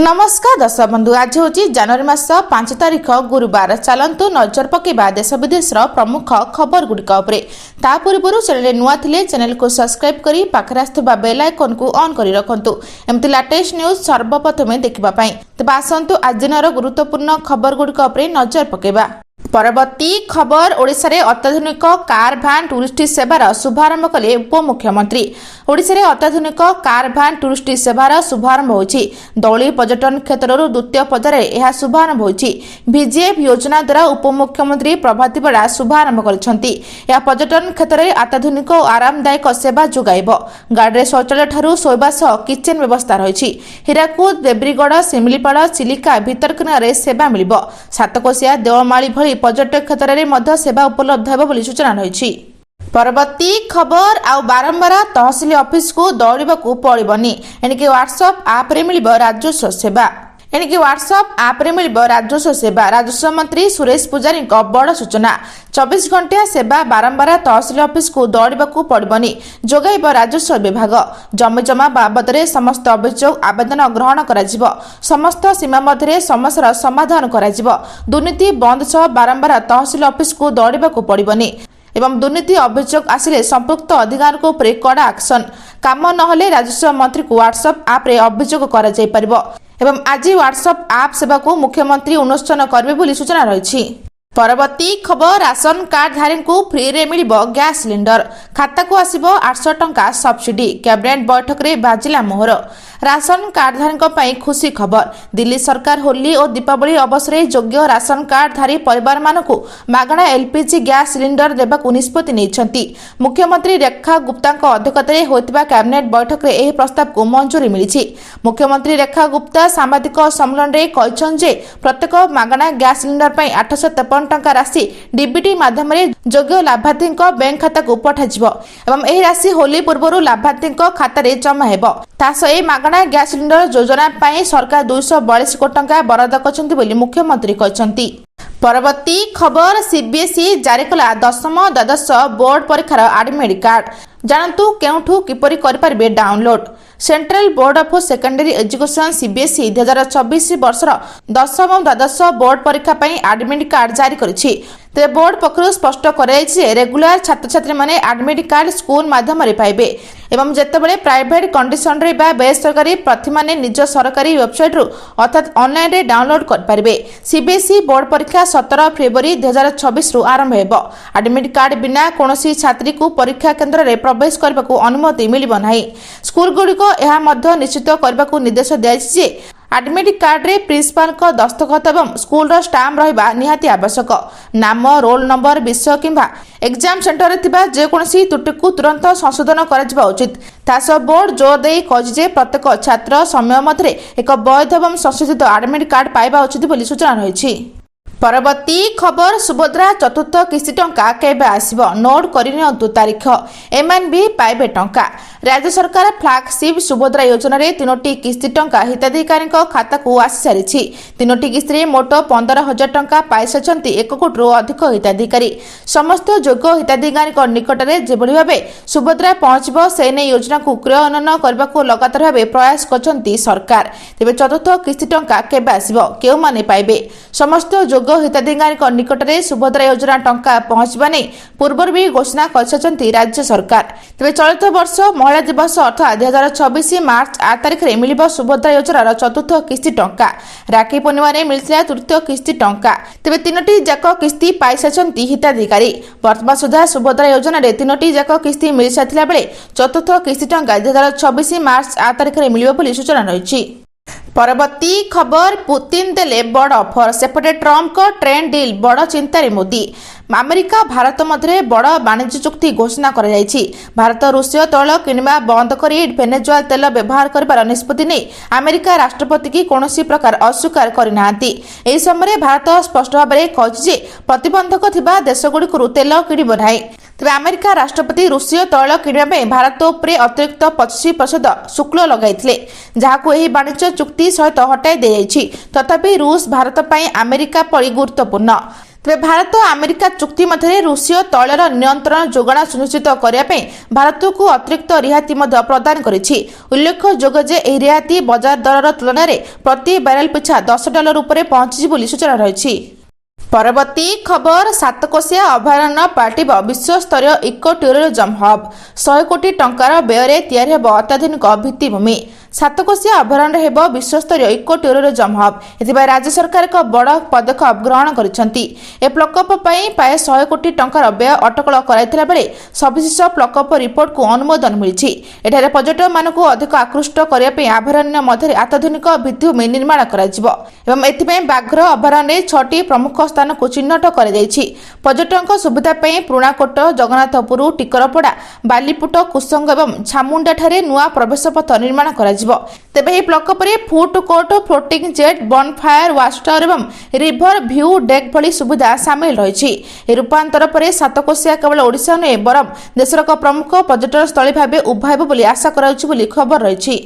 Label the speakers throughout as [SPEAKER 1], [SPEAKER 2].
[SPEAKER 1] नमस्कार दर्शक बंधु आज हूँ जनवरी मास 5 तारिख गुरुवार। चलतु नजर पकेबा देश विदेश प्रमुख खबर गुड़िक ता पूर्व चैनल नुआ थिले चैनल को सब्सक्राइब करी पाखरे आसुवा बेल आइकन को ऑन करी रखंतु एमती लेटेस्ट न्यूज सर्वप्रथमे देखिबा पई। तबे आसंतु आज दिनर गुरुत्वपूर्ण खबर गुड़िक नजर पकेबा। परवर्ती खबर ओडिशा रे अत्याधुनिक कार भ्यान टूरिस्ट सेवार शुभारंभ कले उपमुख्यमंत्री। ओडिशा रे अत्याधुनिक कार भ्यान टूरिस्ट सेवार शुभारंभ होछि। दौली पर्यटन क्षेत्रर द्वितीय पर्याय यह शुभारंभ होछि। VGF योजना द्वारा उपमुख्यमंत्री प्रभाती बेड़ा शुभारंभ करिसेंति। यह पर्यटन क्षेत्र में अत्याधुनिक और आरामदायक सेवा जोगाइब। गाड़ी शौचालय ठारू शोइबा सह किचेन व्यवस्था रही। हीराकुद देब्रीगढ़ सिमिलीपाड़ चिलिका भितरकनिका सेवा मिलिब। सातकोशिया देवमाली भली पर्यटक क्षेत्र में सेवा उपलब्ध होब बोली सूचना रही। परवर्ती खबर आउ बारंबार तहसिल ऑफिस को दौड़ाकू पड़ोनी एणिकी व्हाट्सएप आप रे मिलिब राजस्व सेवा। एणिकी व्हाट्सएप आप रे मिलिब राजस्व सेवा। राजस्व मंत्री सुरेश पुजारी बड़ सूचना। 24 घंटिया सेवा बारंबार तहसिल ऑफिस को दौड़ाकू पड़ोनी जोगाइब राजस्व विभाग। जमीजमा बाबद समस्त अभियोग आवेदन ग्रहण कराजिब। समस्त सीमा मध्य समस्यार समाधान कराजिब। दुर्नीति बंद सह बारंबार तहसिल ऑफिस को दौड़ाकू पड़ोनी एवं दुर्नीति अभियोग आसिले संपुक्त अधिकारी उपरे कड़ा एक्शन। काम नहले राजस्व मंत्री को व्हाट्सएप आप रे अभियोग करा जाय परिबो एवं आज व्हाट्सएप आप सेवा को मुख्यमंत्री उन्मोचन करबे बोली सूचना रही। परवर्ती खबर राशन कार्ड धारी को फ्री रे मिलिब गैस सिलिंडर। खाता को आसिबो 800 टंका सब्सिडी। कैबिनेट बैठक रे बाजिला मोहर। राशन कार्ड धारी खुशी खबर। दिल्ली सरकार होली और दीपावली अवसर योग्य राशन कार्ड धारी परिवार मानकु मागणा LPG गैस सिलिंडर देबाकु निष्पत्ति नेइछंती। मुख्यमंत्री रेखा गुप्ता अध्यक्षतारे होइतिबा कैबिनेट बैठक रे एही प्रस्ताव को मंजूरी मिलिछि। मुख्यमंत्री रेखा गुप्ता सामाजिक सम्मेलन रे कहिछन जे प्रत्येक मागणा गैस सिलिंडर पई 853 टंका राशि डीबीटी माध्यम योग्य लाभार्थी बैंक खाता को पठाଯିବ एवं एही राशि होली पूर्व लाभार्थी खाता रे जमा हेबो। तासह मागणा गैस सिलिंडर योजना पाई सरकार 242 कोटी टंका बराद करछंती बोली मुख्यमंत्री कहछंती। परवर्ती खबर सीबीएसई जारी कला 10th द्वादश बोर्ड परीक्षार एडमिट कार्ड। जानतु केउठु किपरि करि परबे download. Central board of secondary education CBSE 2024 वर्षर 10th द्वादश बोर्ड परीक्षा पई एडमिट कार्ड जारी करिछि। ते बोर्ड पक्षरु स्पष्ट कराइछि रेगुलर छात्र छात्री माने एडमिट कार्ड स्कूल माध्यम रे पाइबे एवं जेतेबेले प्राइवेट कंडीशन रे बा बेसरकारी प्रार्थी माने निज सरकारी वेबसाइट रु अर्थात ऑनलाइन रे डाउनलोड कर पारिबे। सीबीएसई बोर्ड परीक्षा 17 फरवरी 2024 रु आरंभ हेबो। एडमिट कार्ड बिना कोनोसी छात्री को परीक्षा केंद्र रे प्रवेश करबाकू अनुमति मिलिबो नाही। स्कूल गुडी को एहा मध्य निश्चित करबाकू निर्देश दियाछि जे एडमिट कार्ड रे प्रिंसिपल को दस्तखत एवं स्कूल रो स्टाम्प रहिबा निहाती आवश्यक। नाम रोल नंबर विषय किंबा एग्जाम सेंटर रे थिबा जे कोनोसी त्रुटि को तुरंत संशोधन कराजिबा उचित। तासह बोर्ड जोर दे कहछि जे प्रत्येक छात्र समय मध्य एक वैध एवं संशोधित एडमिट कार्ड पाइबा उचित बोली सूचना रही। परवर्ती खबर सुभद्रा चतुर्थ किस्ती टंका केबे आसिबो नोट करिनियंतु तारीख। एमएनबी पाइबे टंका। राज्य सरकार फ्लैगशिप सुभद्रा योजना रे 3टी किस्ती टंका हिताधिकारी खाता को आसी सारिछि। 3टी किस्ती रे मोट 15,000 टंका पाइ सचंती 1 कोटी रु अधिक हिताधिकारी। समस्त योग्य हिताधिकारी निकट रे जेबळी भाबे सुभद्रा पहुंचबो से नै योजना को क्रियान्वयन करबा को लगातार भाबे प्रयास करचंती सरकार। तेबे चतुर्थ किस्ती टंका केबे आसिबो केउ माने पाइबे समस्त योग्य हिताधिकारी निकट में सुभद्रा योजना टंका पहुंचवा नहीं पूर्व भी घोषणा कर राज्य सरकार। तेज चलित वर्ष महिला दिवस अर्थात 2024 मार्च 8 तारिख में मिल सुभद्रा योजनार चतुर्थ किस्ती टंका। राखी पूर्णिमा मिलता तृतीय किस्ती टंका। तेज 3टी जाक किस्ती पाई सारी हिताधिकारी। वर्तमान सुधा सुभद्रा योजना 3टी जाक किस्ती मिल सारा बेले चतुर्थ किस्ती टंका 2024 मार्च 8 तारिख में मिल सूचना रही। परवर्ती खबर पुतिन देले बड़ ऑफर। सेपटे ट्रम्प को ट्रेड डील बड़ चिंतार मोदी। अमेरिका भारत मध्य बड़ वाणिज्य चुक्ति घोषणा कर भारत रूसीय तैल किणवा बंद कर वेनेजुएला तेल व्यवहार कर निष्पत्ति नहीं अमेरिका राष्ट्रपति की कौन प्रकार अस्वीकार करना। एही समय भारत स्पष्ट भाव में कही प्रतिबंधक थिबा देशगुड़िक तेल किणब ना। तेज अमेरिका राष्ट्रपति रूसीय तैल किणवा भारत उपरे अतिरिक्त 25% शुल्क लगाई जहां यह वाणिज्य चुक्ति सहित हटाई दी जाइछि। तथापि रूस भारत पर अमेरिका परि गुरुत्वपूर्ण। तेज भारत अमेरिका चुक्ति मध्य रूसीय तैलर नियंत्रण जोगाण सुनिश्चित करने भारत को अतिरिक्त रिहाती प्रदान करिछि। उल्लेखयोग्य जे एही रिहाती बजार दर तुलन में प्रति बैरेल पिछा $10 उपर पहुंची बोली सूचना रही। परवर्ती खबर सातकोशिया अभयारण्य पार्टी विश्व स्तरीय इको टूरिज्म हब 100 कोटी टंकार व्यय तैयारी हेब अत्याधुनिक भित्तिभूमि। सातकोशिया अभयारण्य हेब विश्वस्तरीय इको टूरिज्म हब। एथिबाय राज्य सरकार एक बड़ पदक्षेप ग्रहण करिसेंती। ए प्रकल्प पई प्राय 100 कोटी टंकार व्यय अटकल कराइथिला बेले सविशेष प्रकल्प रिपोर्ट को अनुमोदन मिलिछि। एठारे पर्यटक मानकु अधिक आकृष्ट करिया पई अभयारण्य मध्ये अत्याधुनिक भित्तिभूमि निर्माण कराजिबो एवं एथिबाय बाघ्र अभयारण्य 6टी प्रमुख स्थान को चिन्हट कर पर्यटकों सुविधा पुराकोट जगन्नाथपुर टिकरपड़ा बालीपुट कुसंग और छामुंडा ठारे नुआ प्रवेश पथ निर्माण कर तेबे प्रकल्प food court floating jet bonfire watch tower और रिवर व्यू डेक भली सुविधा सामिल रही। रूपांतर पर सातकोशिया केवल ओडिशा नुहे बरं देशर एक प्रमुख पर्यटन स्थली भाव उभाइब बोली आशा कराउछि खबर रही।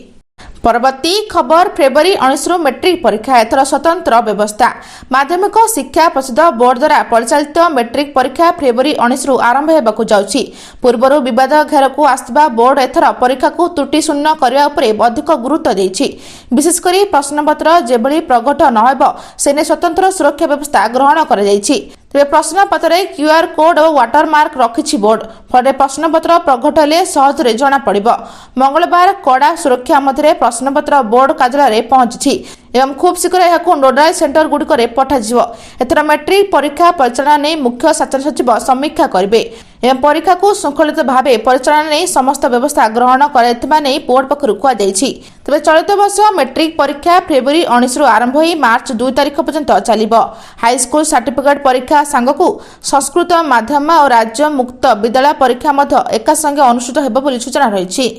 [SPEAKER 1] परवर्ती खबर फेब्रुआरी 19 मेट्रिक परीक्षा एथर स्वतंत्र व्यवस्था। माध्यमिक शिक्षा परिषद बोर्ड द्वारा परिचालित मेट्रिक परीक्षा फेब्रुआरी 19 आरंभ होगाकू जाउछि। पूर्वरु विवाद घेर को आसवा बोर्ड एथर परीक्षा को त्रुटि शून्य करने उपरे अधिक गुरुत्व देछि। विशेषकर प्रश्नपत्र जेभली प्रकट नहेब सेने स्वतंत्र सुरक्षा व्यवस्था ग्रहण कर जाइछि। तेज प्रश्नपत्र क्यूआर कोड और वाटरमार्क रखिछि बोर्ड फल प्रश्नपत्र प्रकट हेले सहजरे जना पड़िबो। मंगलवार कड़ा सुरक्षा मध्य प्रश्नपत्र बोर्ड कार्यालय पहुंची एवं खूब शीघ्र यह नोडाल सेंटर गुड़िक पठाଯିବ। एथर मैट्रिक परीक्षा परिचालना नहीं मुख्य शासन सचिव समीक्षा करेंगे एवं परीक्षा को श्रृंखलित भाव परिचालना नहीं समस्त व्यवस्था ग्रहण कर बोर्ड पक्षर कहुଯାଇଛି। तेज चलित वर्ष मैट्रिक परीक्षा फेब्रुआरी 19 आरंभ हो मार्च 2 तारिख पर्यंत चलिबो। हाईस्कूल सर्टिफिकेट परीक्षा सांगकू संस्कृत माध्यम और राज्य मुक्त विद्यालय परीक्षा मध्य एका संगे अनुष्ठित हेब बोली सूचना रही।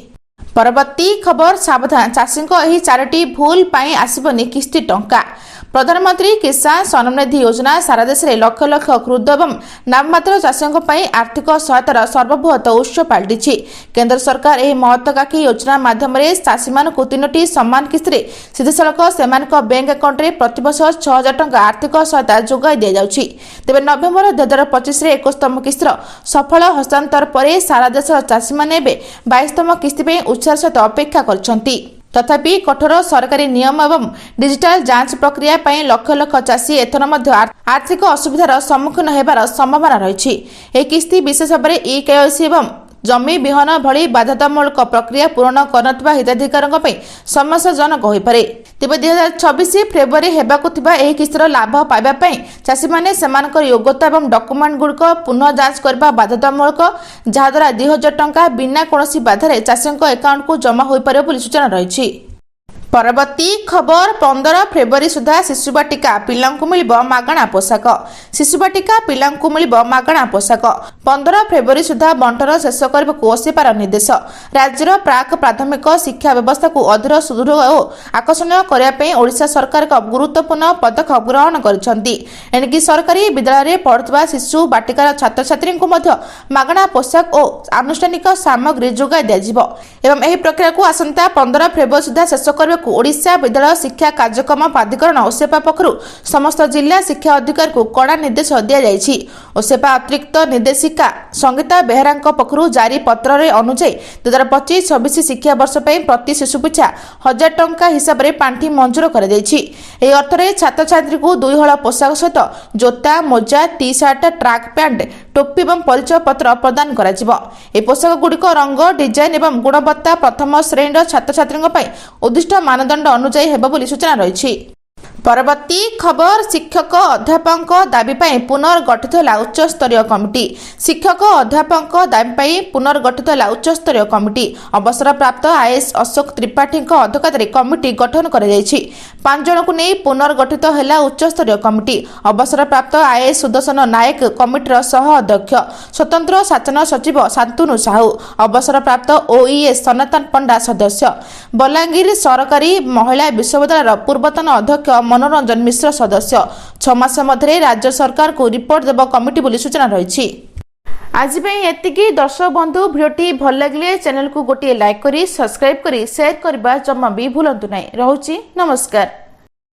[SPEAKER 1] परवर्ती खबर सावधान चाषी एही 4टी भूल पाई आसिबनी किस्ती टंका। प्रधानमंत्री किसान सम्मान निधि योजना सारा देश में लक्ष लक्ष क्षुद्र एवं नाममात्र चाषियों पर आर्थिक सहायतार सर्वबृहत उत्स पलटि। केंद्र सरकार यह महत्वाकांक्षी योजना माध्यम चाषी मानक 3टी सम्मान किस्ती सीधासलख से बैंक अकाउंट में प्रतिवर्ष 6,000 टंका आर्थिक सहायता जोगाई दि जाउछि। तेबे नवेम्बर 2025 में 21तम किस्तीर सफल हस्तांतर पर सारा देशर चाषी मैंने 22तम किस्ती उत्साह सहित अपेक्षा करछंती। तथापि कठोर सरकारी नियम एवं डिजिटल जांच प्रक्रिया पर लक्ष लक्ष चाषी एथर मध्य आर्थिक असुविधार सम्मुखीन होबार संभावना रही। यह किस्ती विशेष भाव में ई-केवाईसी एवं जमी विहन भली बाध्यतामूलक प्रक्रिया पूर्ण करनଥିବା हिताधिकारीଙ୍କ ପାଇଁ समस्याजनक होइपारे। तेबे 2026 फेब्रुआरी हेबाकू थिबा एही किस्तीर लाभ पाइबा ପାଇଁ चाषी माने सेमानकर योग्यता एवं डॉक्यूमेंट गुड़िक पुनः जांच करबा बाध्यतामूलक जहा द्वारा 2000 टंका बिना कोनोसी बाधारे चाषीଙ୍କ अकाउंट को जमा होइपारे बोली सूचना रही। परवर्ती खबर 15 फेब्रुआरी सुधा शिशुबाटिका पिलांकु मिलिबो मागणा पोशाक। शिशुबाटिका पिलांकु मिलिबो मागणा पोशाक 15 फेब्रुआरी सुधा बंटन शेष करबाकू ओसेपार निर्देश। राज्यर प्राक प्राथमिक शिक्षा व्यवस्था को अधिक सुदृढ़ और आकर्षणीय करने पे ओडिशा सरकार एक गुरुत्वपूर्ण पदक्षेप ग्रहण करिसेंती। एणिकी सरकारी विद्यालय में पढ़ुवा शिशु बाटिकार छात्र छात्री को मध्य मागणा पोशाक और आनुष्ठानिक सामग्री जोगाई दियाजिबो एवं एही प्रक्रिया को आसंता 15 फेब्रुआरी सुधा शेष कर ओडिशा विद्यालय शिक्षा कार्यक्रम प्राधिकरण ओसेपा पक्षरु समस्त जिला शिक्षा अधिकारी को कड़ा निर्देश दिया जायछि। ओसेपा अतिरिक्त निर्देशिका संगीता बेहरा पक्षरु जारी पत्र अनुसार 2025-26 शिक्षा वर्ष पर प्रति शिशु पिछा 1000 टंका हिसाब से पांठी मंजूर कर दैछि। एही अर्थरे छात्र छात्री को 2 हल पोशाक सहित जोता मोजा टी शर्ट ट्रैक पैंट टोपी एवं परिचय पत्र प्रदान कराजिबो। ए पोशाक गुड़िक रंग डिजाइन एवं गुणवत्ता प्रथम श्रेणी छात्र छात्री उद्दिष्ट मानदंड अनुଯାयी हेब बोली सूचना रही। परवर्ती खबर शिक्षक अध्यापक दाबी पर पुनर्गठित होला उच्च स्तरीय कमिटी। शिक्षक अध्यापक दाबी पर पुनर्गठित होला उच्च स्तरीय कमिटी। अवसर प्राप्त आईएएस अशोक त्रिपाठी अध्यक्षतार कमिटी गठन कर 5 जन को नहीं पुनर्गठित होला उच्च स्तरीय कमिटी। अवसर प्राप्त आईएएस सुदर्शन नायक कमिटीर सह अध्यक्ष, स्वतंत्र शासन सचिव शांतनु साहू, अवसर प्राप्त ओईएस सनातन पंडा सदस्य, बलांगीर सरकारी महिला विश्वविद्यालय पूर्वतन अध्यक्ष मनोरंजन मिश्र सदस्य। 6 मास मध्य राज्य सरकार को रिपोर्ट देव कमिटी बोली सूचना रही। आज एतिकी दर्शक बंधु भिडियोटी भल लगे चैनल को गोटे लाइक करी सब्सक्राइब करी शेयर करबा जमा भी भूलंतु नहीं। रहुची नमस्कार।